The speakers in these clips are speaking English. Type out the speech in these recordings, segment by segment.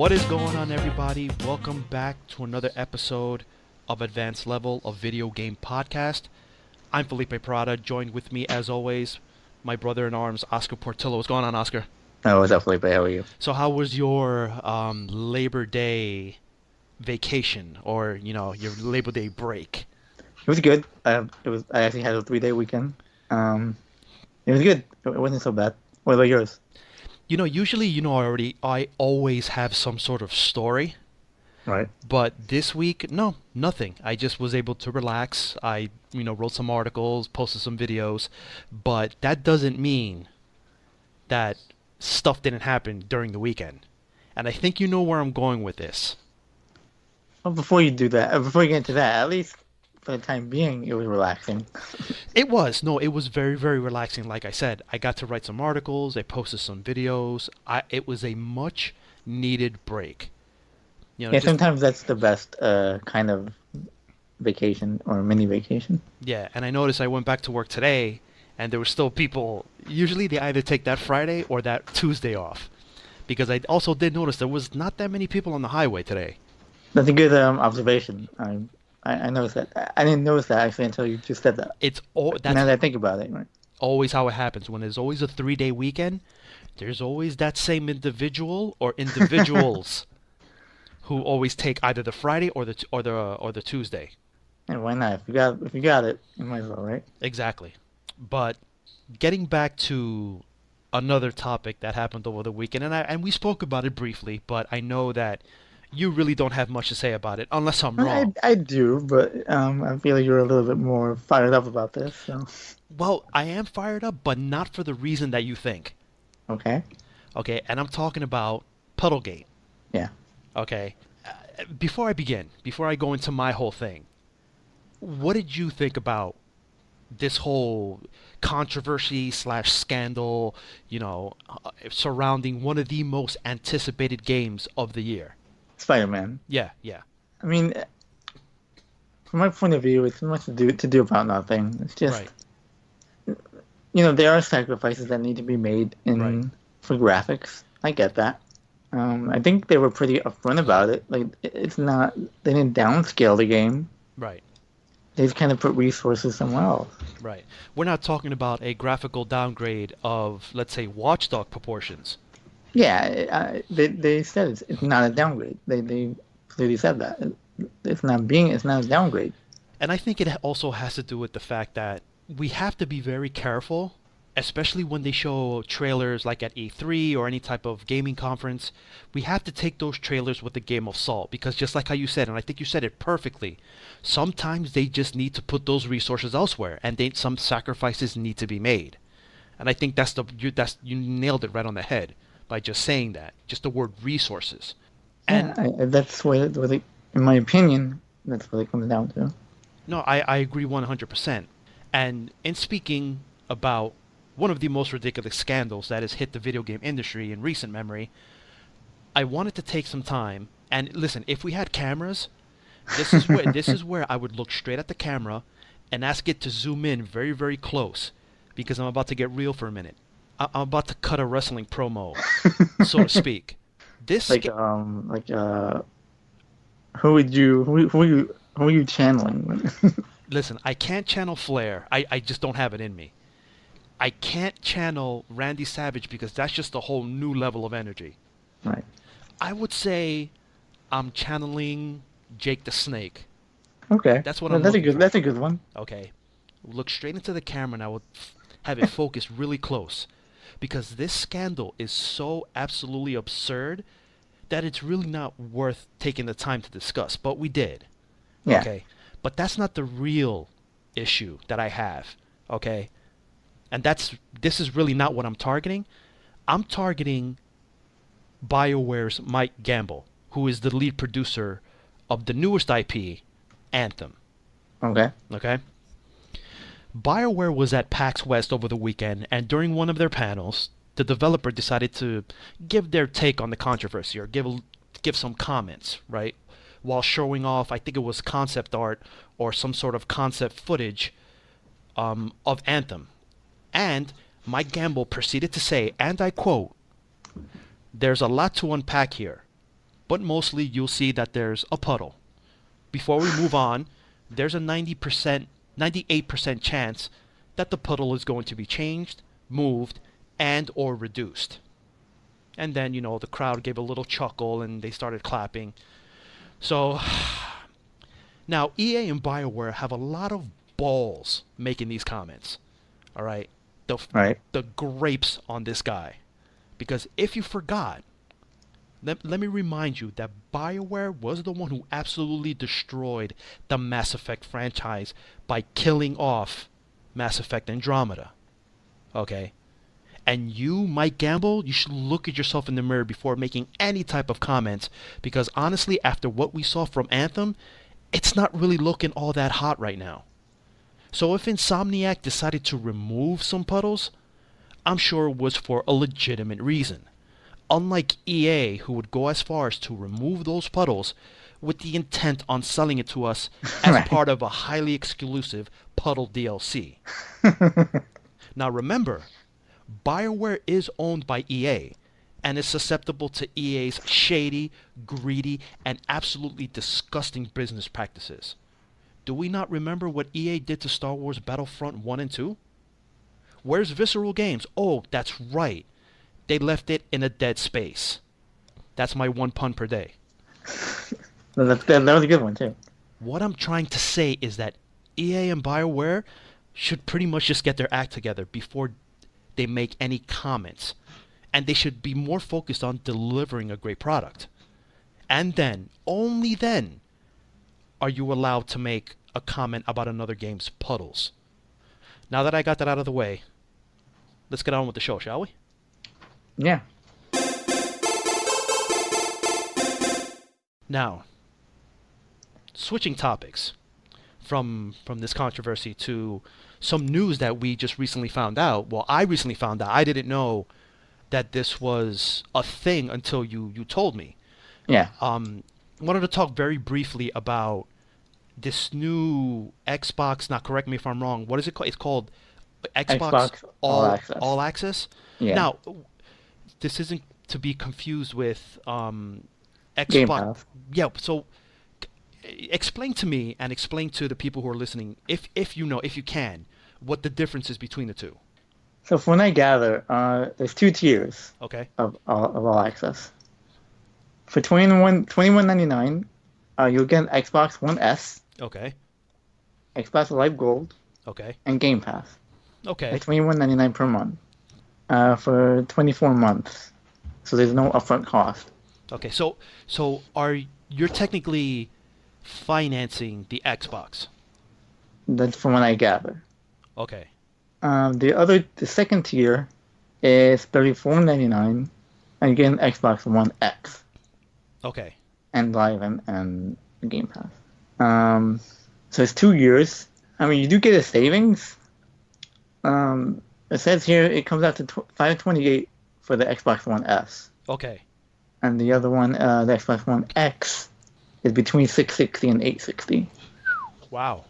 What is going on, everybody? Welcome back to another episode of Advanced Level, a video game podcast. I'm Felipe Prada, joined with me, as always, my brother-in-arms, Oscar Portillo. What's going on, Oscar? Oh, what's up, Felipe? How are you? So how was your Labor Day vacation, or, your Labor Day break? It was good. I actually had a 3-day weekend. It was good. It wasn't so bad. What about yours? Usually, I always have some sort of story. Right. But this week, no, nothing. I just was able to relax. I, wrote some articles, posted some videos, but that doesn't mean that stuff didn't happen during the weekend. And I think you know where I'm going with this. Well, before you do that, before you get into that, at least for the time being, it was relaxing. It was. No, it was very, very relaxing. Like I said, I got to write some articles. I posted some videos. It was a much needed break. Yeah, sometimes that's the best kind of vacation or mini vacation. Yeah, and I noticed I went back to work today, and there were still people. Usually they either take that Friday or that Tuesday off, because I also did notice there was not that many people on the highway today. That's a good observation. I noticed that. I didn't notice that actually until you just said that. That's now that I think about it, right? Always how it happens. When there's always a 3-day weekend, there's always that same individual or individuals who always take either the Friday or the Tuesday. And why not? If you got it, you might as well, right? Exactly. But getting back to another topic that happened over the weekend, and we spoke about it briefly, but I know that you really don't have much to say about it, unless I'm wrong. I do, but I feel like you're a little bit more fired up about this. So. Well, I am fired up, but not for the reason that you think. Okay. Okay, and I'm talking about Puddlegate. Yeah. Okay. Before I go into my whole thing, what did you think about this whole controversy / scandal, surrounding one of the most anticipated games of the year? Spider-Man. Yeah. I mean, from my point of view, it's much to do about nothing. It's just, there are sacrifices that need to be made for graphics. I get that. I think they were pretty upfront about it. Like, it's not, they didn't downscale the game. Right. They just kind of put resources somewhere else. Right. We're not talking about a graphical downgrade of, let's say, Watchdog proportions. Yeah, they said it's not a downgrade. They clearly said that. It's not a downgrade. And I think it also has to do with the fact that we have to be very careful, especially when they show trailers like at E3 or any type of gaming conference. We have to take those trailers with a grain of salt, because just like how you said, and I think you said it perfectly, sometimes they just need to put those resources elsewhere, and some sacrifices need to be made. And I think you nailed it right on the head by just saying that, just the word resources. And that's what it, in my opinion, that's what it comes down to. No, I agree 100%. And in speaking about one of the most ridiculous scandals that has hit the video game industry in recent memory, I wanted to take some time and listen. If we had cameras, this is where I would look straight at the camera and ask it to zoom in very, very close, because I'm about to get real for a minute. I'm about to cut a wrestling promo, so to speak. Who are you channeling? Listen, I can't channel Flair. I just don't have it in me. I can't channel Randy Savage, because that's just a whole new level of energy. Right. I would say I'm channeling Jake the Snake. Okay. That's what I'm That's looking for. That's a good one. Okay. Look straight into the camera, and I would have it focused really close, because this scandal is so absolutely absurd that it's really not worth taking the time to discuss. But we did. Yeah. Okay. But that's not the real issue that I have. Okay. And this is really not what I'm targeting. I'm targeting BioWare's Mike Gamble, who is the lead producer of the newest IP, Anthem. Okay. Okay? BioWare was at PAX West over the weekend, and during one of their panels, the developer decided to give their take on the controversy, or give some comments, right? While showing off, I think it was concept art or some sort of concept footage of Anthem. And Mike Gamble proceeded to say, and I quote, "There's a lot to unpack here. but mostly you'll see that there's a puddle. Before we move on, there's a 90%, 98% chance that the puddle is going to be changed, moved, and or reduced. And then, the crowd gave a little chuckle and they started clapping. So, now EA and BioWare have a lot of balls making these comments. All right? The grapes on this guy. Because if you forgot, let me remind you that BioWare was the one who absolutely destroyed the Mass Effect franchise by killing off Mass Effect Andromeda. Okay? And you, Mike Gamble, you should look at yourself in the mirror before making any type of comments, because honestly, after what we saw from Anthem, it's not really looking all that hot right now. So if Insomniac decided to remove some puddles, I'm sure it was for a legitimate reason. Unlike EA, who would go as far as to remove those puddles with the intent on selling it to us as part of a highly exclusive Puddle DLC. Now remember, BioWare is owned by EA and is susceptible to EA's shady, greedy, and absolutely disgusting business practices. Do we not remember what EA did to Star Wars Battlefront 1 and 2? Where's Visceral Games? Oh, that's right. They left it in a dead space. That's my one pun per day. That was a good one, too. What I'm trying to say is that EA and BioWare should pretty much just get their act together before they make any comments. And they should be more focused on delivering a great product. And then, only then, are you allowed to make a comment about another game's puddles. Now that I got that out of the way, let's get on with the show, shall we? Yeah. Now, switching topics from this controversy to some news that we just recently found out. Well, I recently found out. I didn't know that this was a thing until you told me. Yeah. Wanted to talk very briefly about this new Xbox. Now, correct me if I'm wrong. What is it called? It's called Xbox All Access. Yeah. Now, this isn't to be confused with Xbox. Game Pass. Yeah. So, explain to me and explain to the people who are listening, if you can, what the difference is between the two. So, from what I gather, there's two tiers. Okay. Of All Access. For $21.99, you'll get an Xbox One S. Okay. Xbox Live Gold. Okay. And Game Pass. Okay. At $21.99 per month. For 24 months. So there's no upfront cost. Okay. So you're technically financing the Xbox? That's from what I gather. Okay. The second tier is $34.99, and again Xbox One X. Okay. And Live and Game Pass. So it's 2 years. I mean, you do get a savings. It says here it comes out to $528 for the Xbox One S. Okay. And the other one, the Xbox One X, is between $660 and $860. Wow.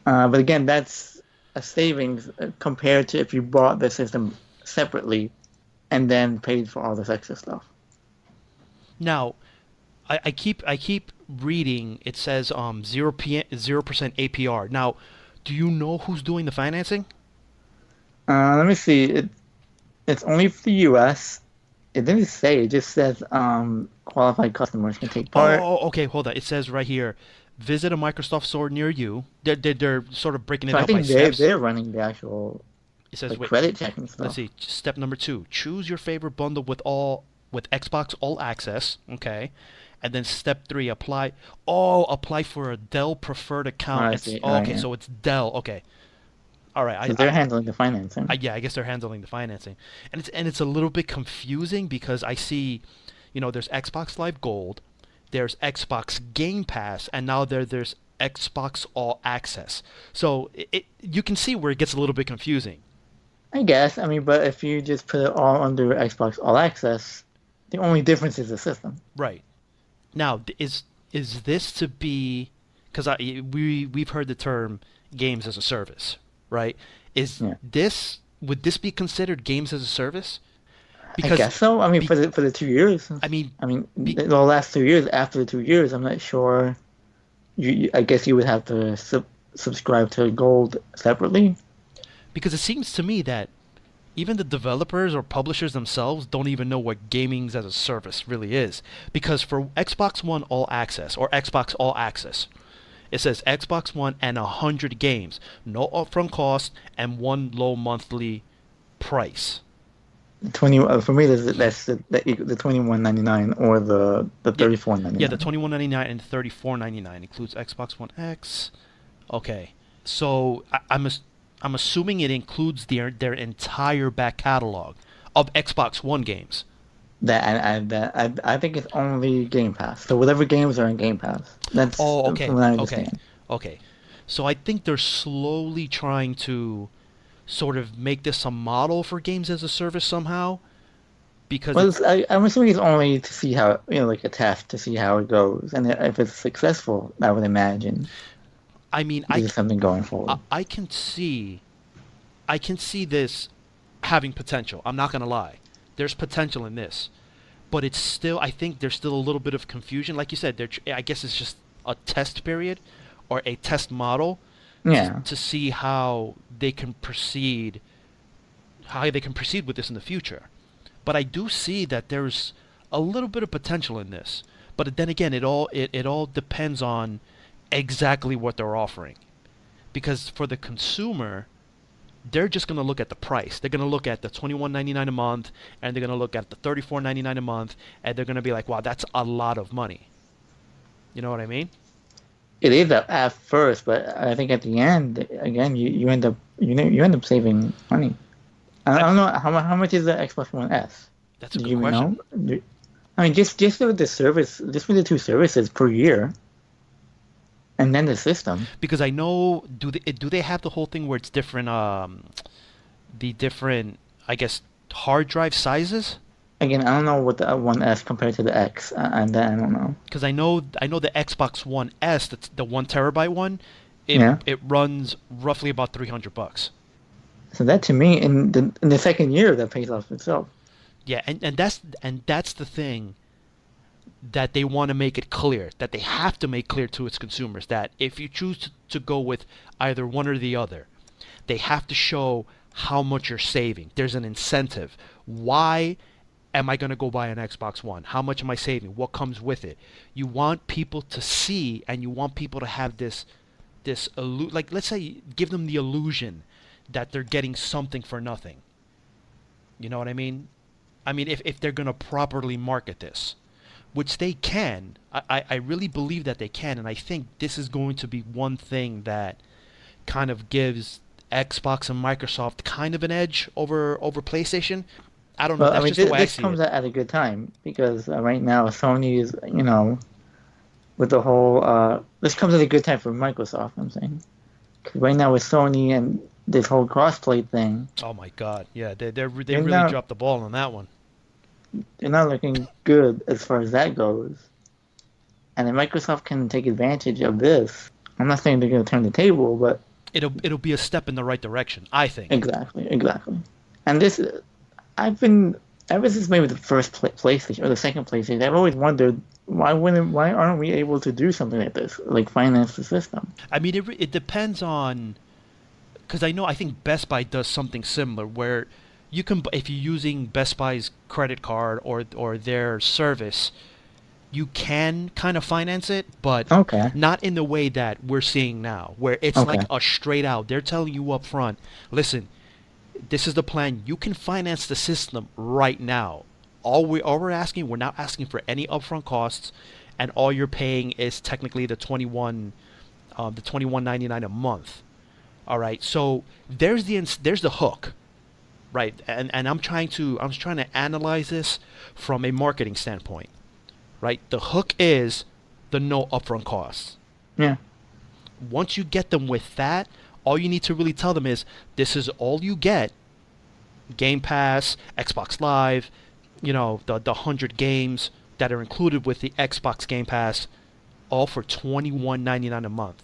But again, that's a savings compared to if you bought the system separately and then paid for all this extra stuff. Now, I keep reading. It says 0% APR. Now, do you know who's doing the financing? Let me see. It's only for the U.S. It didn't say. It just says qualified customers can take part. Oh, okay. Hold on. It says right here, visit a Microsoft store near you. They're sort of breaking it up by steps. I think they're running the actual. It says credit check and stuff. Let's see. Step number 2: choose your favorite bundle with Xbox All Access. Okay. And then step 3: apply. Oh, apply for a Dell preferred account. I see. Okay, yeah. So it's Dell. Okay. All right. So they're handling the financing. Yeah, I guess they're handling the financing, and it's a little bit confusing because I see, there's Xbox Live Gold, there's Xbox Game Pass, and now there's Xbox All Access. So you can see where it gets a little bit confusing. I guess. I mean, but if you just put it all under Xbox All Access, the only difference is the system. Right. Now, is this to be? Because we've heard the term games as a service. Right? Would this be considered games as a service? I because guess so. I mean, be, for the 2 years. I mean I mean, be, the last 2 years. After the 2 years, I'm not sure. I guess you would have to subscribe to Gold separately. because it seems to me that even the developers or publishers themselves don't even know what gaming as a service really is. Because for Xbox One All Access or Xbox All Access, it says Xbox One and 100 games, no upfront cost, and one low monthly price. 20 for me. That's the 21.99 or the Yeah, 34.99. yeah, the 21.99 and 34.99 includes Xbox One X. Okay, so I'm assuming it includes their entire back catalog of Xbox One games. I think it's only Game Pass. So whatever games are in Game Pass. That's Oh, from okay, what I okay, understand. okay. So I think they're slowly trying to sort of make this a model for games as a service somehow, because Well, it's. I'm assuming it's only to see how, like a test to see how it goes, and if it's successful, I would imagine I mean, this is something going I, forward. I can see, I can see this having potential. I'm not gonna lie, there's potential in this, but it's still. I think there's still a little bit of confusion. Like you said, I guess it's just a test period or a test model Yeah. to see how they can proceed with this in the future. But I do see that there's a little bit of potential in this. But then again, it all depends on exactly what they're offering. Because for the consumer, they're just going to look at the price. They're going to look at the $21.99 a month, and they're going to look at the $34.99 a month, and they're going to be like, "Wow, that's a lot of money." You know what I mean? It is at first, but I think at the end, again, you end up you end up saving money. I I, don't know how much is the Xbox One S. that's a Do good you question. know? I mean, just with the service, just with the two services per year, and then the system. Because I know, do they have the whole thing where it's different, the different, I guess, hard drive sizes? Again, I don't know what the One S compared to the X, and then I don't know. Because I know the Xbox One S, that's the 1 terabyte one, Yeah. it runs roughly about $300. So that to me, in the second year, that pays off itself. Yeah, and that's the thing that they want to make it clear, that they have to make clear to its consumers, that if you choose to go with either one or the other, they have to show how much you're saving. There's an incentive. Why am I going to go buy an Xbox One? How much am I saving? What comes with it? You want people to see, and you want people to have like, let's say, give them the illusion that they're getting something for nothing. You know what I mean? I mean, if they're going to properly market this, which they can. I really believe that they can, and I think this is going to be one thing that kind of gives Xbox and Microsoft kind of an edge over PlayStation. I don't know. Well, I That's mean, just the way I this see comes it. at a good time because right now Sony is, with the whole. This comes at a good time for Microsoft. I'm saying, 'cause right now with Sony and this whole crossplay thing, Oh my God, yeah, they they're really not dropped the ball on that one. they're not looking good as far as that goes. And if Microsoft can take advantage of this, I'm not saying they're going to turn the table, but It'll be a step in the right direction, I think. exactly. And this, I've been ever since maybe the first PlayStation or the second PlayStation, I've always wondered why aren't we able to do something like this, like finance the system? I mean, it depends on, because I think Best Buy does something similar where you can, if you're using Best Buy's credit card or their service, you can kind of finance it, but Okay, not in the way that we're seeing now, where it's like okay, a straight out. They're telling you up front, listen, this is the plan. You can finance the system right now. All we're asking, we're not asking for any upfront costs, and all you're paying is technically the 21.99 a month. All right, so there's the hook, right? And I'm trying to analyze this from a marketing standpoint, right? The hook is the no upfront costs. yeah, Once you get them with that, all you need to really tell them is this is all you get. Game Pass, Xbox Live, the 100 games that are included with the Xbox Game Pass, all for $21.99 a month.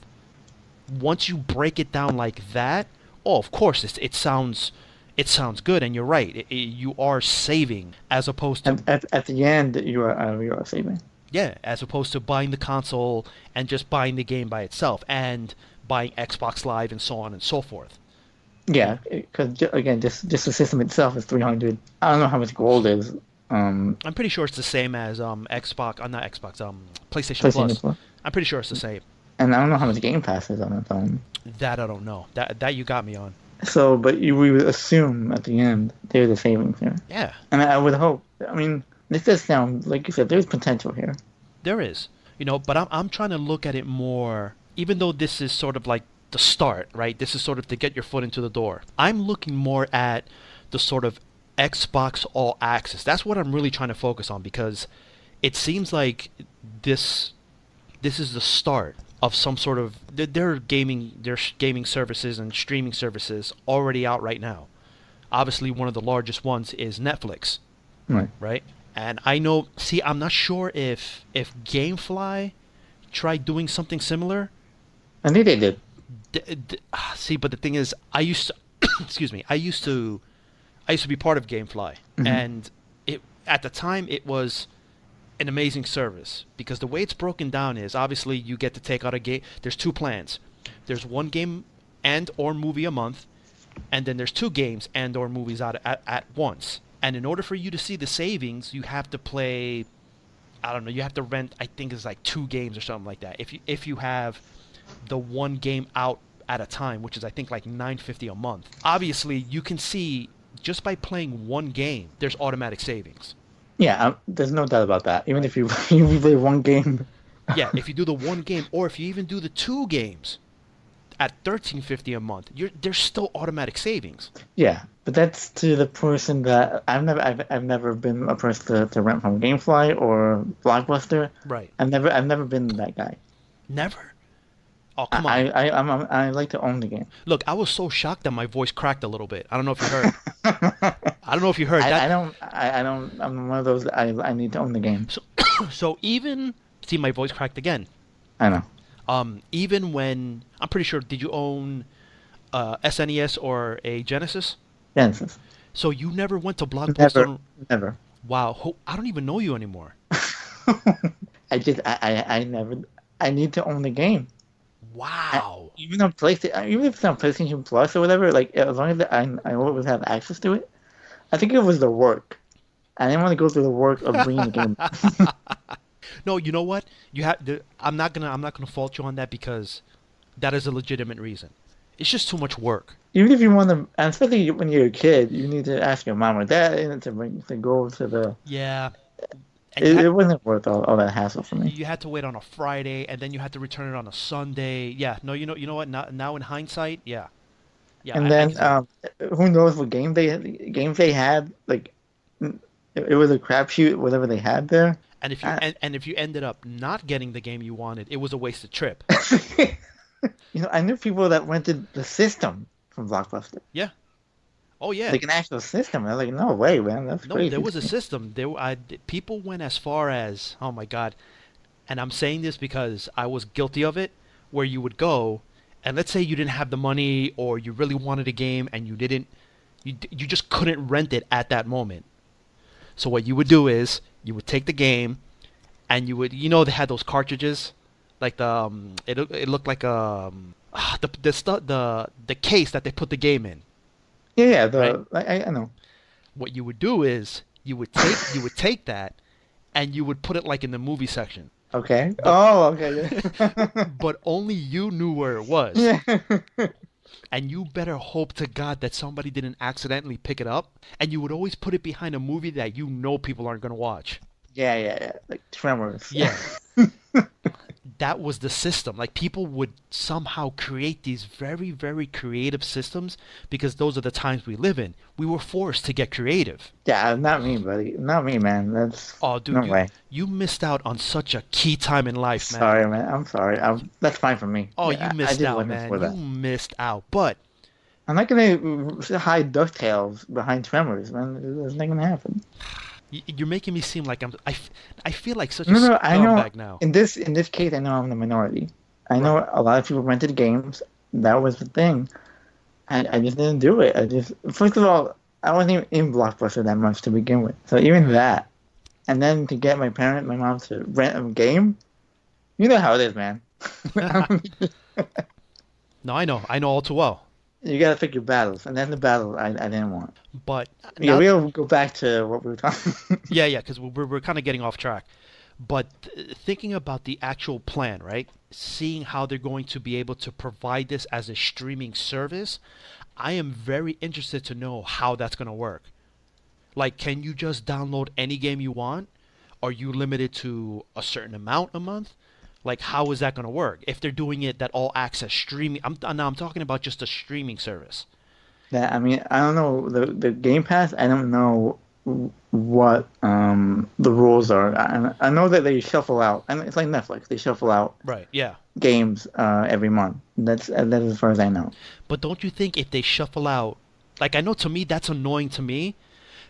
Once you break it down like that, oh, of course, it sounds good, and you're right. You are saving as opposed to At the end, you are saving. yeah, as opposed to buying the console and just buying the game by itself and buying Xbox Live and so on and so forth. Yeah, because again, just the system itself is 300. I don't know how much gold is. I'm pretty sure it's the same as Xbox. Not Xbox. PlayStation PlayStation Plus. Plus. I'm pretty sure it's the same. And I don't know how much Game Pass is on its own. That I don't know. That you got me on. So, but we would assume at the end there's a savings here. Yeah, And I would hope. I mean, this does sound like you said. There's potential here. there is. But I'm trying to look at it more. Even though this is sort of like the start, right? This is sort of to get your foot into the door. I'm looking more at the sort of Xbox All Access. That's what I'm really trying to focus on because it seems like this is the start of some sort of there are gaming services and streaming services already out right now. Obviously, one of the largest ones is Netflix, Right. right? And I know. See, I'm not sure if GameFly tried doing something similar. I think they did. See, but the thing is, I used to, excuse me, I used to be part of GameFly, and at the time it was an amazing service because the way it's broken down is obviously you get to take out a game. There's two plans. There's one game and or movie a month, and then there's two games and or movies out at once. And in order for you to see the savings, you have to play. I don't know. You have to rent. I think it's like 2 games or something like that. If you have the one game out at a time, which is I think like $9.50 a month. Obviously, you can see just by playing one game, there's automatic savings. Yeah, there's no doubt about that. Even if you you play one game. Yeah, if you do the one game, or if you even do the 2 games at $13.50 a month, there's still automatic savings. Yeah, but that's to the person that I've never been a person to rent from GameFly or Blockbuster. Right. I've never been that guy. Never. Oh, come on. I like to own the game. Look, I was so shocked that my voice cracked a little bit. I don't know if you heard. I don't know if you heard that. I don't. I'm one of those that I need to own the game. So even see, my voice cracked again. I know. Even when I'm pretty sure, did you own SNES or a Genesis? Genesis. So you never went to Blockbuster? Never. Wow, I don't even know you anymore. I never. I need to own the game. Wow. Even if it's on PlayStation Plus or whatever, like as long as I always have access to it. I think it was the work. I didn't want to go through the work of bringing the game. No, you know what? I'm not gonna fault you on that because that is a legitimate reason. It's just too much work. Even if you want to, and especially when you're a kid, you need to ask your mom or dad to go to the. Yeah. It wasn't worth all that hassle for me. You had to wait on a Friday, and then you had to return it on a Sunday. Yeah, no, you know what? Now in hindsight, yeah. And then who knows what games they had? Like, it was a crapshoot, whatever they had there. And if you ended up not getting the game you wanted, it was a wasted trip. I knew people that rented the system from Blockbuster. Yeah. Oh yeah. Like an actual system. I was like, no way, man, that's crazy. No, there was a system. People went as far as, oh my God, and I'm saying this because I was guilty of it, where you would go, and let's say you didn't have the money or you really wanted a game and you just couldn't rent it at that moment. So what you would do is you would take the game, and you would, they had those cartridges, like it looked like the case that they put the game in. Yeah, right? I know. What you would do is you would take that, and you would put it like in the movie section. Okay. Okay. Yeah. But only you knew where it was. Yeah. And you better hope to God that somebody didn't accidentally pick it up. And you would always put it behind a movie that people aren't going to watch. Yeah. Like Tremors. Yeah. That was the system. Like, people would somehow create these very, very creative systems because those are the times we live in. We were forced to get creative. Yeah, not me, buddy. Not me, man. That's no way. You missed out on such a key time in life, man. Sorry, man. I'm sorry. That's fine for me. Oh, you missed out, man. You missed out. But I'm not gonna hide DuckTales behind Tremors, man. It's not gonna happen. You're making me seem like I feel like such a scumbag now. In this case, I know I'm the minority. I know a lot of people rented games. That was the thing. I just didn't do it. First of all, I wasn't even in Blockbuster that much to begin with. So even that, and then to get my mom to rent a game, you know how it is, man. No, I know all too well. You gotta pick your battles, and then the battle I didn't want. But Yeah, now, we'll go back to what we were talking. yeah, because we're kind of getting off track. But thinking about the actual plan, right? Seeing how they're going to be able to provide this as a streaming service, I am very interested to know how that's going to work. Like, can you just download any game you want? Are you limited to a certain amount a month? Like, how is that going to work? If they're doing it that all access streaming, now I'm talking about just a streaming service. That I mean, I don't know the Game Pass. I don't know what the rules are. I know that they shuffle out, and it's like Netflix. They shuffle out Right. Yeah. games every month. That's as far as I know. But don't you think if they shuffle out, like I know to me that's annoying to me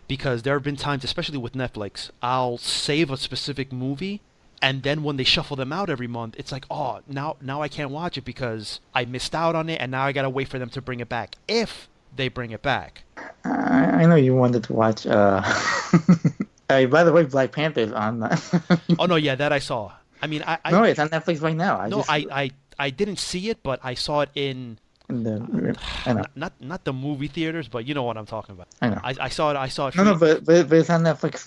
because there have been times, especially with Netflix, I'll save a specific movie and then when they shuffle them out every month, it's like, oh, now I can't watch it because I missed out on it and now I gotta wait for them to bring it back. If they bring it back. I know you wanted to watch. By the way, Black Panther's on that. Oh no, yeah, that I saw. I mean, No, it's on Netflix right now. I didn't see it, but I saw it in in the I know. not the movie theaters, but you know what I'm talking about. I know. I saw it. I saw it. No, but it's on Netflix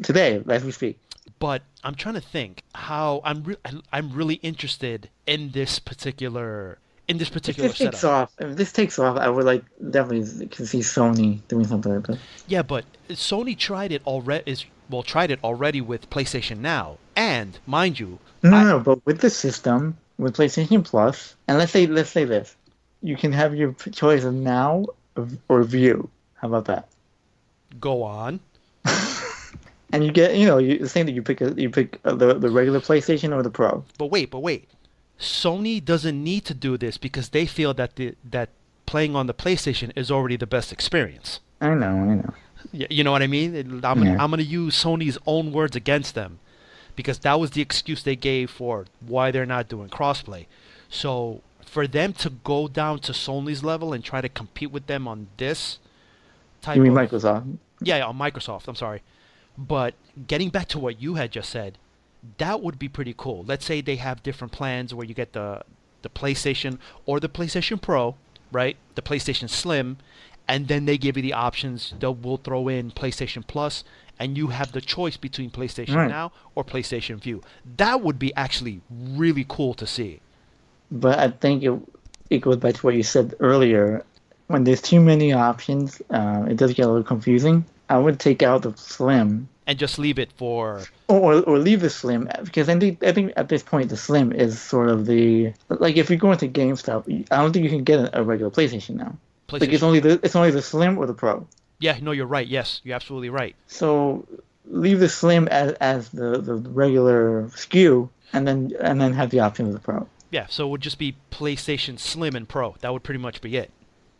today as we speak. But I'm trying to think how I'm really interested in this particular setup. If this takes off, I would like definitely can see Sony doing something like that. Yeah, but Sony tried it already with PlayStation Now, and mind you, No, but with the system, with PlayStation Plus, and let's say this, you can have your choice of Now or View. How about that? go on. And you get, the same thing. You pick the regular PlayStation or the Pro. But wait. Sony doesn't need to do this because they feel that that playing on the PlayStation is already the best experience. I know. You know what I mean? I'm gonna use Sony's own words against them because that was the excuse they gave for why they're not doing crossplay. So for them to go down to Sony's level and try to compete with them on this type You mean of Microsoft? yeah, on Microsoft. I'm sorry, but getting back to what you had just said, that would be pretty cool. Let's say they have different plans where you get the PlayStation or the PlayStation Pro, right? The PlayStation Slim, and then they give you the options. We'll throw in PlayStation Plus, and you have the choice between PlayStation Now or PlayStation View. That would be actually really cool to see. But I think it goes back to what you said earlier. When there's too many options, it does get a little confusing. I would take out the Slim. And just leave it for... Or leave the Slim, because I think at this point the Slim is sort of the... Like, if you go into GameStop, I don't think you can get a regular PlayStation now. Like, it's only the Slim or the Pro. Yeah, no, you're right. Yes, you're absolutely right. So leave the Slim as the regular SKU, and then have the option of the Pro. Yeah, so it would just be PlayStation Slim and Pro. That would pretty much be it.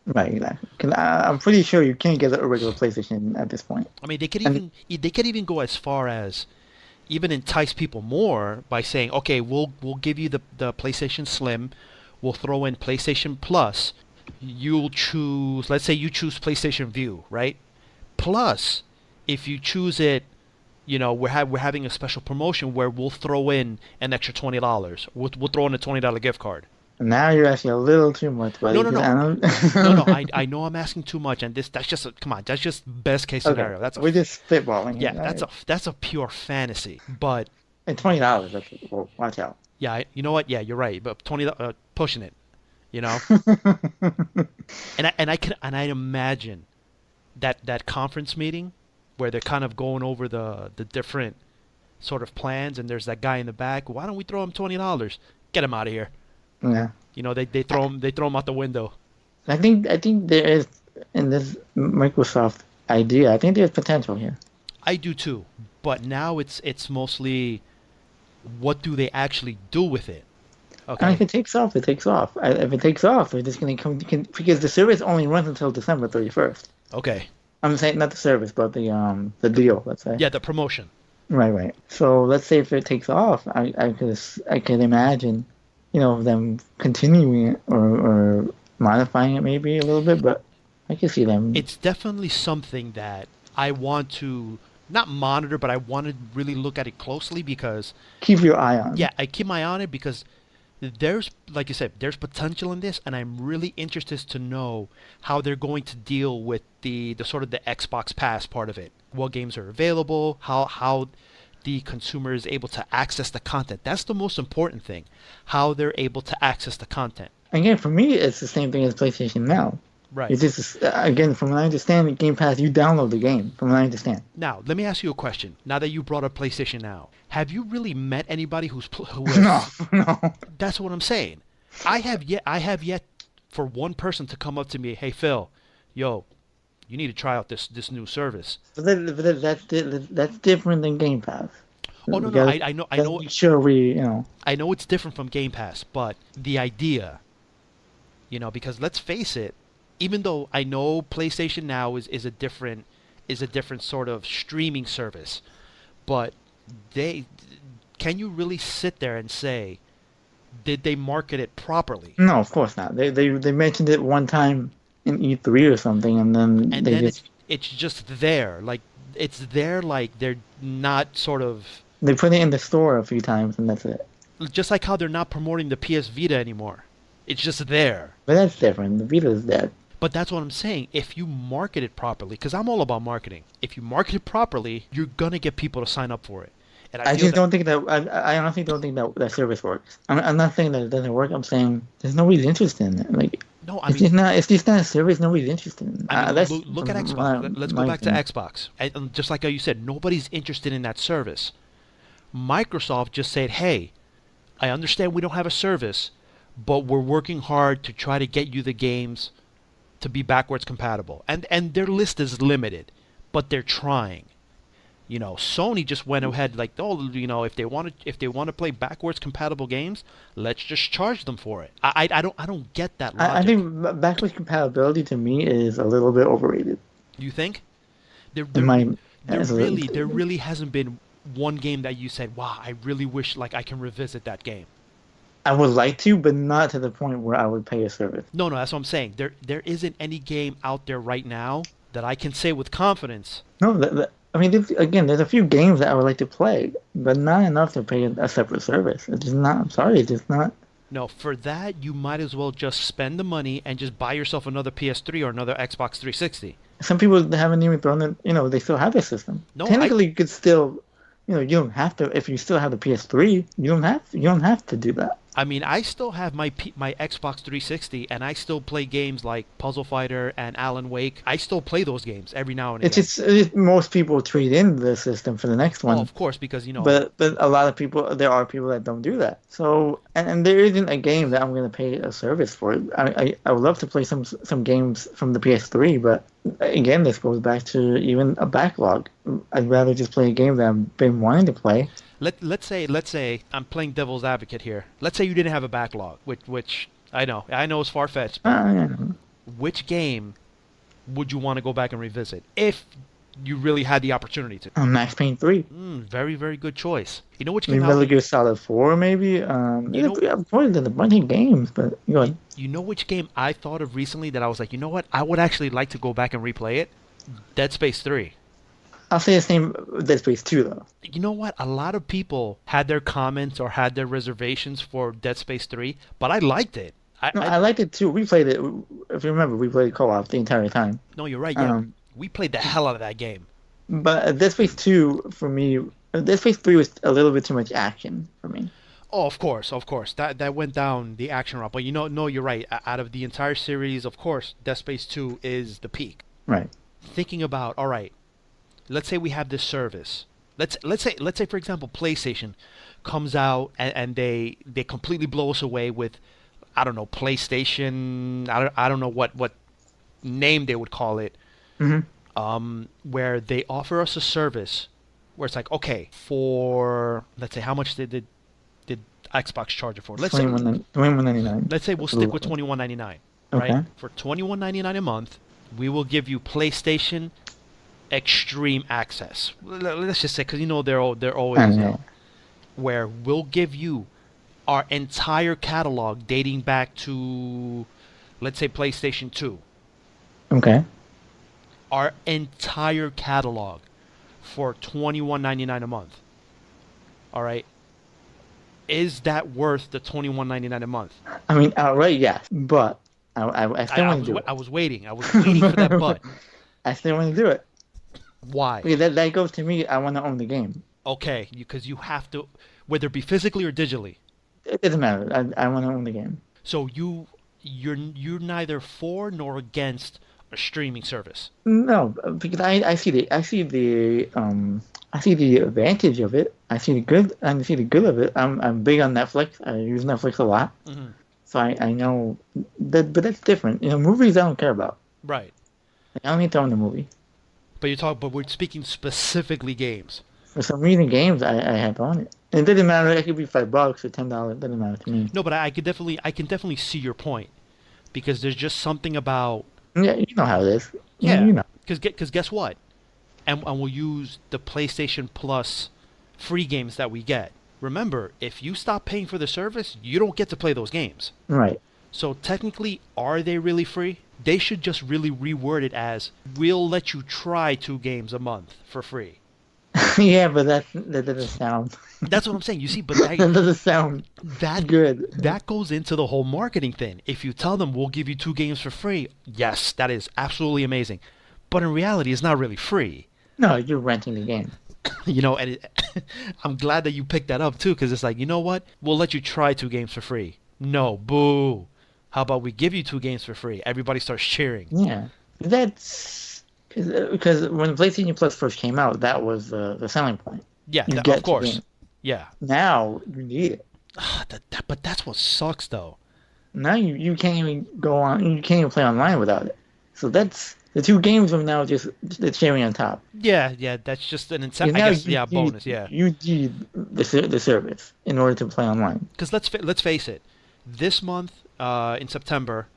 Right, exactly. 'Cause I'm pretty sure you can't get a regular PlayStation at this point. I mean, they could even go as far as even entice people more by saying, okay, we'll give you the PlayStation Slim, we'll throw in PlayStation Plus. Let's say you choose PlayStation View, right? Plus, if you choose it, we're having a special promotion where we'll throw in an extra $20. We'll throw in a $20 gift card. Now you're asking a little too much, buddy. No. No. I know I'm asking too much, and that's just best case scenario. Okay. We're just spitballing. Yeah, that's a pure fantasy. But and $20, well, watch out. Yeah, you know what? Yeah, you're right. But pushing it, and I imagine that conference meeting where they're kind of going over the different sort of plans, and there's that guy in the back. Why don't we throw him $20? Get him out of here. Yeah. They throw him out the window. I think there is in this Microsoft idea. I think there's potential here. I do too, but now it's mostly what do they actually do with it? Okay. And if it takes off, it takes off. If it takes off, we're just going to come because the service only runs until December 31st. Okay. I'm saying not the service, but the deal. Let's say. Yeah, the promotion. Right. So let's say if it takes off, I could imagine, them continuing it or modifying it maybe a little bit, but I can see them. It's definitely something that I want to not monitor, but I want to really look at it closely because Keep your eye on. yeah, I keep my eye on it because there's, like you said, there's potential in this, and I'm really interested to know how they're going to deal with the sort of the Xbox Pass part of it. What games are available, how the consumer is able to access the content. That's the most important thing, how they're able to access the content. Again, for me, it's the same thing as PlayStation Now. Right. It's just, again, from what I understand, Game Pass, you download the game, from what I understand. Now, let me ask you a question. Now that you brought up PlayStation Now, have you really met anybody who No, no. That's what I'm saying. I have yet for one person to come up to me, hey Phil, yo, you need to try out this new service. That's different than Game Pass. Oh no, I know, Make sure I know it's different from Game Pass, but the idea, because let's face it, even though I know PlayStation Now is a different sort of streaming service, but can you really sit there and say, did they market it properly? No, of course not. They mentioned it one time in E3 or something, and then it's just there, like they're not sort of. They put it in the store a few times, and that's it. Just like how they're not promoting the PS Vita anymore. It's just there. But that's different. The Vita's dead. But that's what I'm saying. If you market it properly, because I'm all about marketing. If you market it properly, you're going to get people to sign up for it. And I don't think that. I honestly don't think that service works. I'm not saying that it doesn't work. I'm saying there's nobody's interested in it. Like, no, it's just not a service nobody's interested in. Look at Xbox. Let's go back to Xbox. And just like how you said, nobody's interested in that service. Microsoft just said, hey, I understand we don't have a service, but we're working hard to try to get you the games to be backwards compatible. And their list is limited, but they're trying. Sony just went ahead like, if they want to play backwards compatible games, let's just charge them for it. I don't get that logic. I think backwards compatibility to me is a little bit overrated. You think? There really hasn't been one game that you said, wow, I really wish like I can revisit that game. I would like to, but not to the point where I would pay a service. No, that's what I'm saying. There isn't any game out there right now that I can say with confidence. No, I mean, there's a few games that I would like to play, but not enough to pay a separate service. It's just not. I'm sorry, it's just not. No, for that you might as well just spend the money and just buy yourself another PS3 or another Xbox 360. Some people haven't even thrown it. They still have the system. No, technically, you could still. You don't have to. If you still have the PS3, you don't have to do that. I mean, I still have my Xbox 360, and I still play games like Puzzle Fighter and Alan Wake. I still play those games every now and again. It's most people trade in the system for the next one. Oh, of course, because But a lot of people, there are people that don't do that. So and there isn't a game that I'm going to pay a service for. I would love to play some games from the PS3, but again, this goes back to even a backlog. I'd rather just play a game that I've been wanting to play. Let's say I'm playing devil's advocate here. Let's say you didn't have a backlog, which I know is far-fetched. Which game would you want to go back and revisit if you really had the opportunity to? Max Payne 3. Very, very good choice. You know which game? Metal Gear Solid 4, maybe. I've played a bunch of games, but you know which game I thought of recently that I was like, you know what? I would actually like to go back and replay it. Dead Space 3. I'll say the same Dead Space 2, though. You know what? A lot of people had their comments or had their reservations for Dead Space 3, but I liked it. I liked it, too. We played it. If you remember, we played co-op the entire time. No, you're right. Yeah. We played the hell out of that game. But Dead Space 2, for me, Dead Space 3 was a little bit too much action for me. Oh, of course. That went down the action route. But no, you're right. Out of the entire series, of course, Dead Space 2 is the peak. Right. Thinking about, all right, let's say we have this service. Let's say for example, PlayStation comes out and they completely blow us away with, I don't know, PlayStation. I don't know what name they would call it. Mm-hmm. Where they offer us a service where it's like, okay, for let's say how much did Xbox charge it for? Let's say $21.99. Let's say we'll stick with $21.99. Right? Okay. For $21.99 a month, we will give you PlayStation Extreme Access. Let's just say, because they're always where we'll give you our entire catalog dating back to let's say PlayStation 2, Okay. our entire catalog for $21.99 a month. All right. Is that worth the $21.99 a month? I mean, outright, yes, but I still want to do it. I was waiting. I was waiting for that but. I still want to do it. Why? Because that goes to me. I want to own the game. Okay, because you have to, whether it be physically or digitally. It doesn't matter. I want to own the game. So you're neither for nor against a streaming service. No, because I see the advantage of it. I see the good of it. I'm big on Netflix. I use Netflix a lot. Mm-hmm. So I know that, but that's different. Movies I don't care about. Right. I don't need to own the movie. But we're speaking specifically games. For some reason, games I have to own it. It doesn't matter. It could be $5 or $10. It doesn't matter to me. No, but I can definitely see your point, because there's just something about. Yeah, you know how it is. Yeah. You know. Because guess what? And we'll use the PlayStation Plus free games that we get. Remember, if you stop paying for the service, you don't get to play those games. Right. So technically, are they really free? They should just really reword it as, we'll let you try 2 games a month for free. Yeah, but that doesn't sound. That's what I'm saying. You see, but that doesn't sound that good. That goes into the whole marketing thing. If you tell them we'll give you 2 games for free, yes, that is absolutely amazing. But in reality, it's not really free. No, you're renting the game. And I'm glad that you picked that up too, because it's like, you know what? We'll let you try 2 games for free. No, boo. How about we give you 2 games for free? Everybody starts cheering. Yeah, that's because when PlayStation Plus first came out, that was the selling point. Yeah, of course. Yeah. Now you need it. But that's what sucks, though. Now you can't even go on. You can't even play online without it. So that's the 2 games from now, just the cherry on top. Yeah, that's just an incentive. I guess, bonus. Yeah. You need the service in order to play online. Because let's face it, this month in September,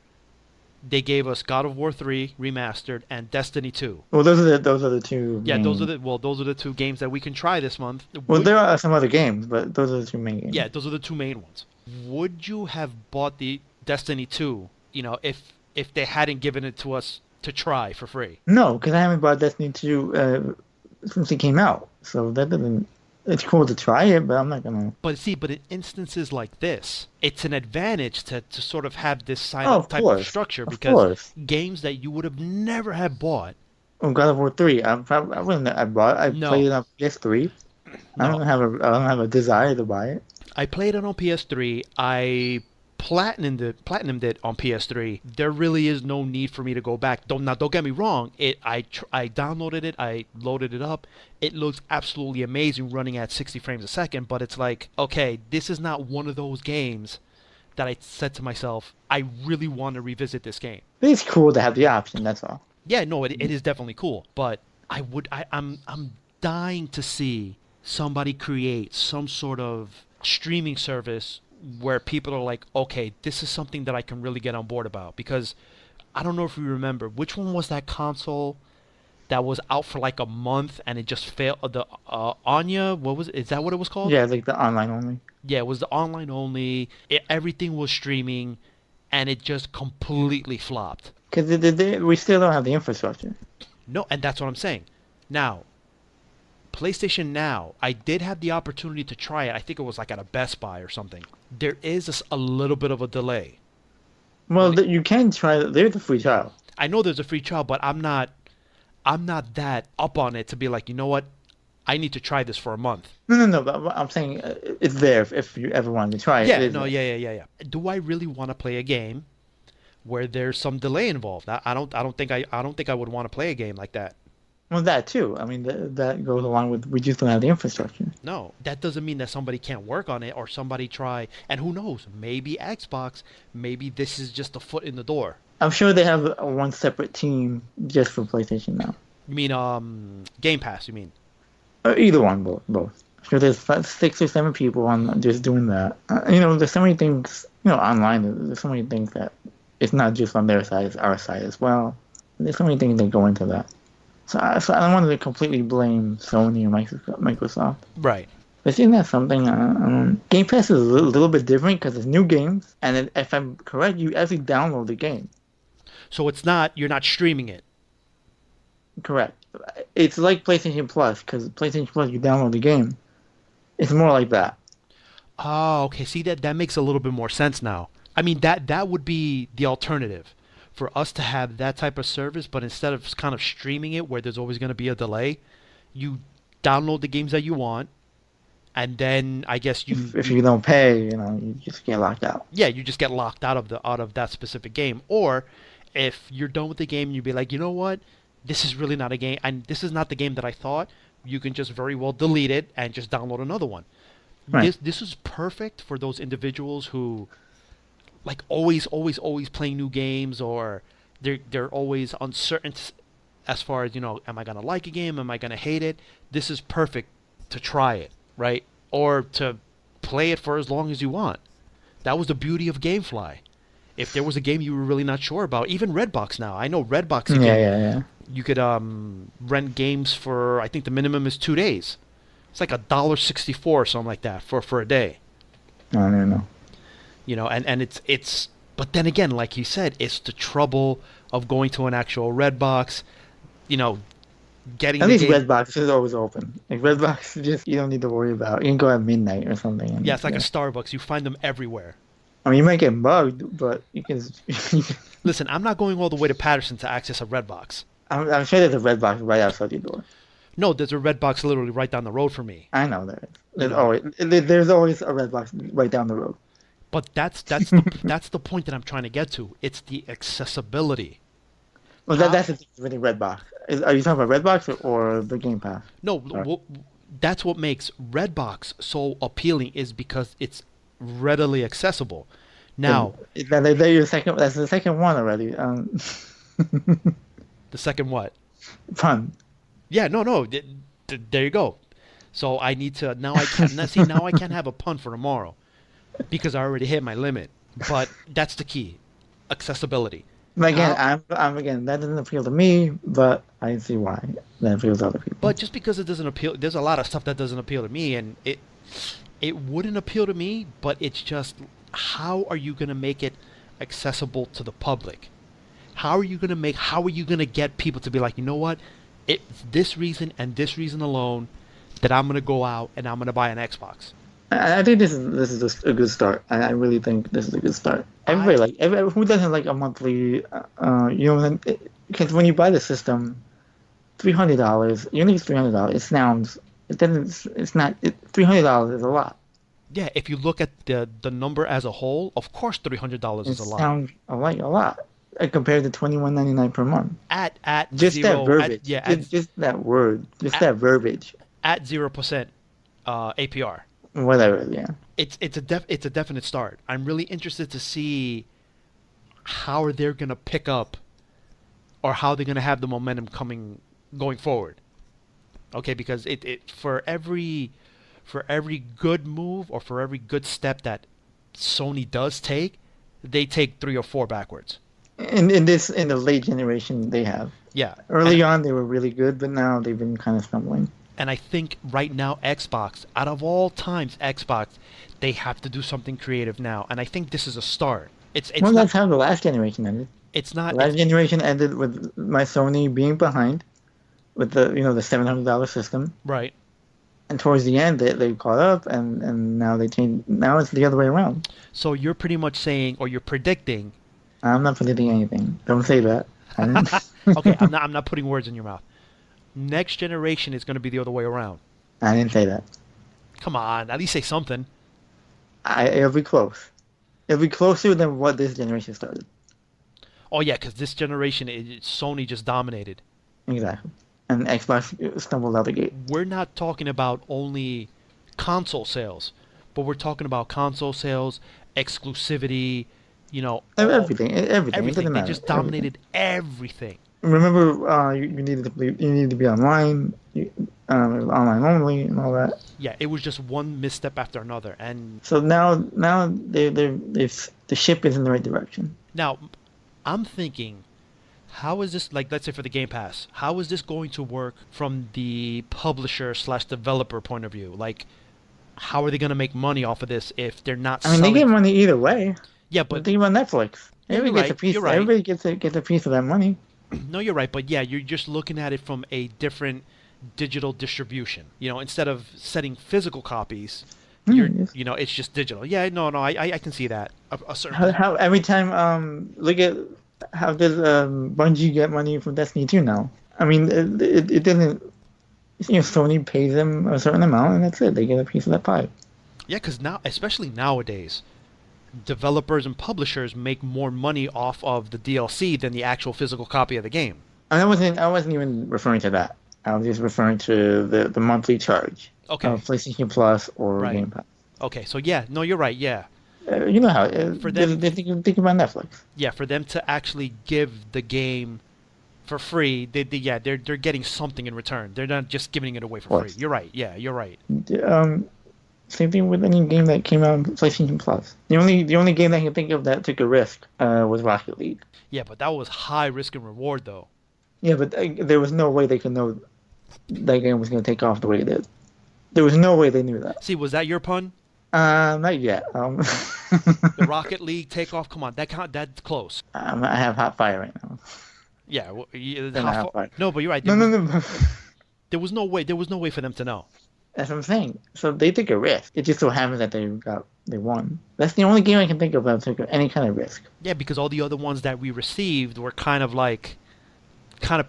they gave us God of War 3 remastered and Destiny 2. Well, those are the 2. Yeah, those are the 2 games that we can try this month. Well, there are some other games, but those are the 2 main games. Yeah, those are the 2 main ones. Would you have bought the Destiny 2, if they hadn't given it to us to try for free? No, because I haven't bought Destiny 2 since it came out. So that doesn't. It's cool to try it, but I'm not gonna. But in instances like this, it's an advantage to sort of have this type of structure, because games that you would have never have bought. Oh, God of War 3. I wouldn't. I played it on PS3. No. I don't have a desire to buy it. I played it on PS3. I platinumed it on PS3. There really is no need for me to go back. Don't get me wrong. I downloaded it. I loaded it up. It looks absolutely amazing running at 60 frames a second. But it's like, okay, this is not one of those games that I said to myself, I really want to revisit this game. It's cool to have the option. That's all. Yeah, no, it is definitely cool. But I'm dying to see somebody create some sort of streaming service where people are like, okay, this is something that I can really get on board about. Because I don't know if you remember, which one was that console that was out for like a month and it just failed? The Anya, is that what it was called? Yeah, like the online only. Yeah, it was the online only. Everything was streaming, and it just completely flopped. Because we still don't have the infrastructure. No, and that's what I'm saying. Now, PlayStation Now, I did have the opportunity to try it. I think it was like at a Best Buy or something. There is a little bit of a delay. Well, you can try it. There's a free trial. I know there's a free trial, but I'm not that up on it to be like, you know what? I need to try this for a month. No. But I'm saying it's there if you ever wanted to try it. Yeah. Do I really want to play a game where there's some delay involved? I don't think I would want to play a game like that. Well, that too. I mean, that goes along with we just don't have the infrastructure. No, that doesn't mean that somebody can't work on it or somebody try. And who knows? Maybe Xbox. Maybe this is just a foot in the door. I'm sure they have one separate team just for PlayStation Now. You mean Game Pass? You mean? Either one, both. I'm sure there's 6 or 7 people on just doing that. There's so many things. Online. There's so many things that it's not just on their side; it's our side as well. There's so many things that go into that. So I don't want to completely blame Sony or Microsoft. Right. But isn't that something? Game Pass is a little bit different because it's new games, and then if I'm correct, you actually download the game. So you're not streaming it. Correct. It's like PlayStation Plus because PlayStation Plus you download the game. It's more like that. Oh, okay. See, that makes a little bit more sense now. I mean, that would be the alternative for us to have that type of service, but instead of kind of streaming it where there's always going to be a delay, you download the games that you want, and then I guess If you don't pay, you just get locked out. yeah, you just get locked out of that specific game. Or if you're done with the game, you'd be like, you know what, this is really not a game, and this is not the game that I thought. You can just very well delete it and just download another one. Right. This is perfect for those individuals who like always playing new games, or they're always uncertain as far as, am I gonna like a game, am I gonna hate it. This is perfect to try it, right? Or to play it for as long as you want. That was the beauty of GameFly. If there was a game you were really not sure about, even Redbox now. I know Redbox Yeah. you could rent games for, I think the minimum is 2 days. It's like $1.64 or something like that for a day. I don't know. And it's but then again, like you said, it's the trouble of going to an actual Redbox, getting At the least game. Redbox is always open. Like Redbox, you don't need to worry about. You can go at midnight or something. Yeah, it's like a Starbucks. You find them everywhere. I mean, you might get mugged, but you can. Listen, I'm not going all the way to Patterson to access a Redbox. I'm sure there's a Redbox right outside your door. No, there's a Redbox literally right down the road for me. I know there is. There's always a Redbox right down the road. But that's the point that I'm trying to get to. It's the accessibility. Well, that's the thing with the Redbox. Are you talking about Redbox or the Game Pass? No, that's what makes Redbox so appealing, is because it's readily accessible. Now, that's the second one already. the second what? Fun. Yeah, no. There you go. So I need to now. I can't see. Now I can't have a pun for tomorrow because I already hit my limit. But that's the key: accessibility. But again, that doesn't appeal to me, but I see why that appeals to other people. But just because it doesn't appeal, there's a lot of stuff that doesn't appeal to me, and it wouldn't appeal to me. But it's just, how are you gonna make it accessible to the public? How are you gonna get people to be like, you know what? It's this reason and this reason alone that I'm gonna go out and I'm gonna buy an Xbox. I think this is just a good start. I really think this is a good start. Everybody who doesn't like a monthly, because when you buy the system, $300, you think it's $300. It's not. $300 is a lot. Yeah, if you look at the number as a whole, of course $300 is a lot. It sounds like a lot compared to $21.99 per month. At just zero, that verbiage. Just that word. That verbiage. At 0% APR. Whatever, yeah. It's a definite start. I'm really interested to see how they're gonna pick up, or how they're gonna have the momentum going forward. Okay, because it for every good move or for every good step that Sony does take, they take 3 or 4 backwards. In the late generation they have. Yeah. Early on they were really good, but now they've been kind of stumbling. And I think right now Xbox, out of all times, they have to do something creative now, and I think this is a start. That's how the last generation ended. It's not. The last generation ended with my Sony being behind, with the $700 system. Right. And towards the end, they caught up, and now they changed. Now it's the other way around. So you're pretty much saying, or you're predicting. I'm not predicting anything. Don't say that. Okay, I'm not putting words in your mouth. Next generation is going to be the other way around. I didn't say that. Come on, at least say something. It'll be close. It'll be closer than what this generation started. Oh yeah, because this generation, Sony just dominated. Exactly. And Xbox stumbled out the gate. We're not talking about only console sales, but we're talking about console sales, exclusivity, everything. Everything. They just dominated everything. Remember, you needed to be online, online only, and all that. Yeah, it was just one misstep after another, and so now the ship is in the right direction. Now, I'm thinking, how is this, like, let's say for the Game Pass, how is this going to work from the publisher/developer point of view? Like, how are they going to make money off of this if they're not I mean, they selling? get money either way. Yeah, But but think about Netflix. yeah, you're Everybody gets a right. piece. You're right. Everybody gets a piece of that money. No, you're right. But yeah, you're just looking at it from a different digital distribution. Instead of setting physical copies, Yes. it's just digital. Yeah, no, I can see that. A certain How every time look at how does Bungie get money from Destiny 2 now? I mean, it doesn't. Sony pays them a certain amount, and that's it. They get a piece of that pie. Yeah, because now, especially nowadays, developers and publishers make more money off of the DLC than the actual physical copy of the game. And I wasn't even referring to that. I was just referring to the monthly charge. Okay. Of PlayStation Plus or Right. Game Pass. Okay, so yeah, no, you're right. Yeah, You know how For them- they think about Netflix. yeah, for them to actually give the game for free, they're getting something in return. They're not just giving it away for course. free. You're right. Yeah, you're right. Same thing with any game that came out on PlayStation Plus. The only game I can think of that took a risk was Rocket League. Yeah, but that was high risk and reward though. Yeah, but there was no way they could know that game was going to take off the way it did. There was no way they knew that. See, was that your pun? Not yet. The Rocket League takeoff? Come on, that's close. I have hot fire right now. Yeah, Then I have fire. no, but you're right. No. There was no way. There was no way for them to know. That's what I'm saying. So they took a risk. It just so happens that they won. That's the only game I can think of that took any kind of risk. Yeah, because all the other ones that we received were kind of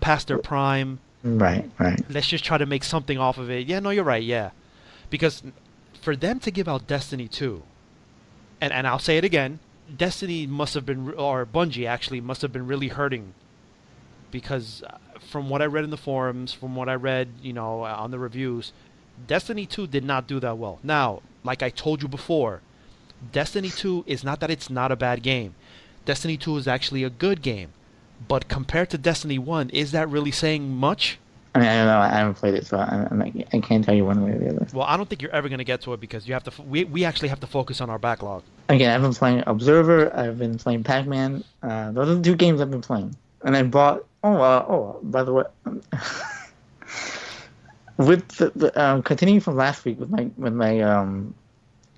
past their prime. Right. Let's just try to make something off of it. Yeah, no, you're right. Yeah, because for them to give out Destiny 2, and I'll say it again, Destiny must have been, or Bungie actually must have been really hurting, because from what I read in the forums, from what I read, on the reviews, Destiny 2 did not do that well. Now, like I told you before, Destiny 2 is not that it's not a bad game. Destiny 2 is actually a good game. But compared to Destiny 1, is that really saying much? I mean, I don't know. I haven't played it, so I can't tell you one way or the other. Well, I don't think you're ever going to get to it because you have to. We actually have to focus on our backlog. Again, I've been playing Observer. I've been playing Pac-Man. Those are the two games I've been playing. And I bought. By the way, with the continuing from last week with my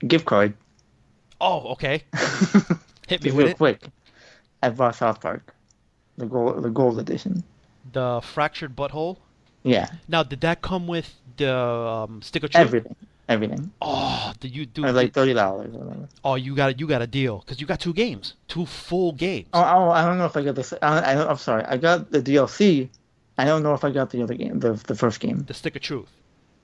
gift card. Oh, okay. Hit me Just with real it. quick. I bought South Park, the gold edition. The fractured butthole. Yeah, Now, did that come with the stick of truth? everything. Oh, did you do? It was like $30 or whatever. Oh, you got a deal because you got two games, two full games. Oh, I don't know if I got this. I'm sorry. I got the DLC. I don't know if I got the other game, the first game. The stick of truth.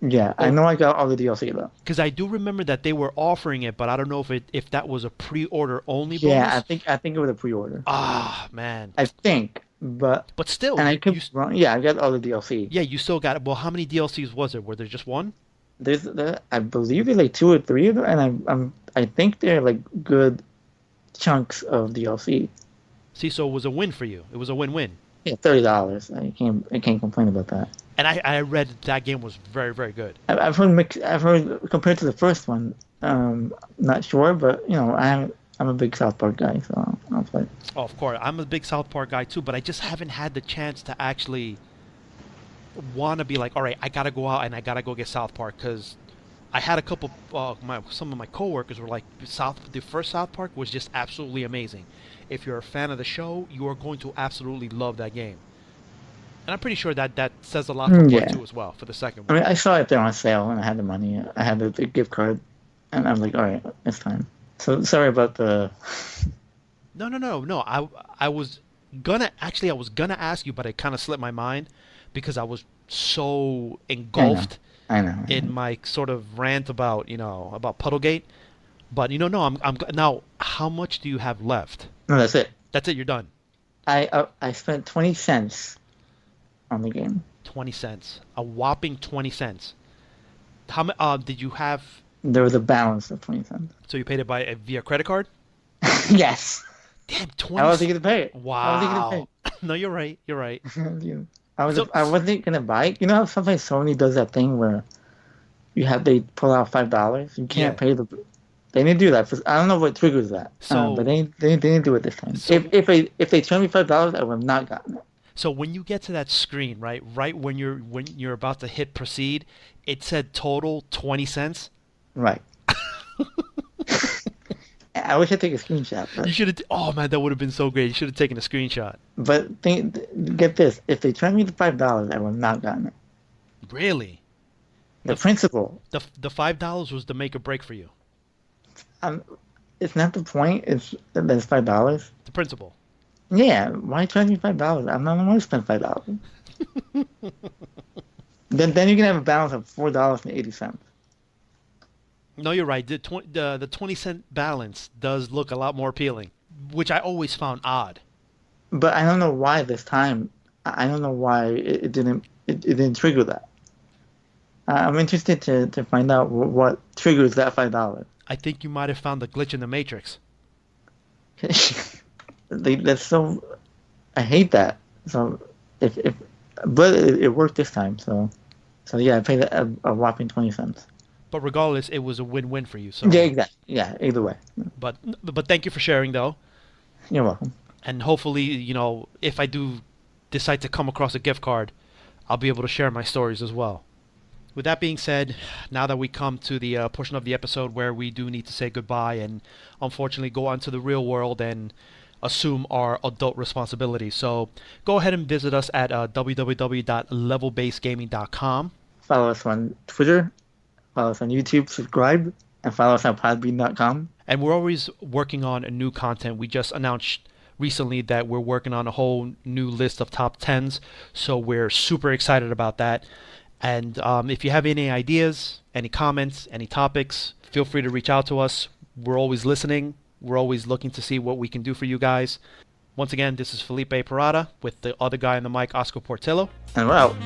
Yeah, I know I got all the DLC though. Because I do remember that they were offering it, but I don't know if that was a pre-order only bonus. Yeah, I think it was a pre-order. Ah, man. I think, but Still, and I could be wrong. Yeah, I got all the DLC. yeah, you still got it. Well, how many DLCs was it? Were there just one? I believe there's like 2 or 3 of them, and I think they're like good chunks of DLC. See, so it was a win for you. It was a win-win. Yeah, $30. I can't complain about that. And I read that game was very, very good. I've heard compared to the first one. Not sure, but I'm a big South Park guy, so I'll play. Oh, of course. I'm a big South Park guy too, but I just haven't had the chance to actually want to be like, all right, I got to go out and I got to go get South Park because I had a couple, some of my coworkers were like, the first South Park was just absolutely amazing. If you're a fan of the show, you are going to absolutely love that game. And I'm pretty sure that says a lot for part 2 as well, for the second I one. mean, I saw it there on sale, and I had the money. I had the gift card, and I was like, all right, it's time. So sorry about the. No. I was gonna ask you, but it kind of slipped my mind because I was so engulfed I know. in my sort of rant about Puddlegate. But no, I'm now. How much do you have left? No, that's it. That's it. You're done. I spent 20 cents on the game. 20 cents. A whopping 20 cents. How did you have? There was a balance of 20 cents. So you paid it via credit card? Yes. Damn, 20. I wasn't gonna pay it. Wow. I wasn't gonna pay No, you're right. You're right. it. I wasn't gonna buy it. You know how sometimes Sony does that thing where they pull out $5. You can't pay the. They didn't do that. I don't know what triggers that. So, but they didn't do it this time. So, if they charged me $5, I would have not gotten it. So when you get to that screen, right when you're about to hit proceed, it said total 20 cents. Right. I wish I took a screenshot, but You should have. Oh man, that would have been so great. You should have taken a screenshot. get this: if they charged me the $5, I would have not gotten it. Really? The principle. The $5 was the make or break for you. Um, it's not the point. It's that it's $5. The principle. Yeah, why charge me $5? I'm not going to spend $5. then you can have a balance of $4.80. No, you're right. The 20-cent balance does look a lot more appealing, which I always found odd. But I don't know why this time. I don't know why it didn't trigger that. I'm interested to find out what triggers that $5. I think you might have found the glitch in the matrix. That's so. I hate that. So but it worked this time. So yeah, I paid a whopping 20 cents. But regardless, it was a win-win for you. So Yeah, exactly. Yeah, either way. But thank you for sharing though, You're welcome. and hopefully, if I do decide to come across a gift card, I'll be able to share my stories as well. With that being said, now that we come to the portion of the episode where we do need to say goodbye and unfortunately go on to the real world and assume our adult responsibilities. So go ahead and visit us at www.levelbasedgaming.com. Follow us on Twitter. Follow us on YouTube. Subscribe. And follow us on podbean.com. And we're always working on new content. We just announced recently that we're working on a whole new list of top 10s. So we're super excited about that. And if you have any ideas, any comments, any topics, feel free to reach out to us. We're always listening. We're always looking to see what we can do for you guys. Once again, this is Felipe Parada with the other guy on the mic, Oscar Portillo. And we're out.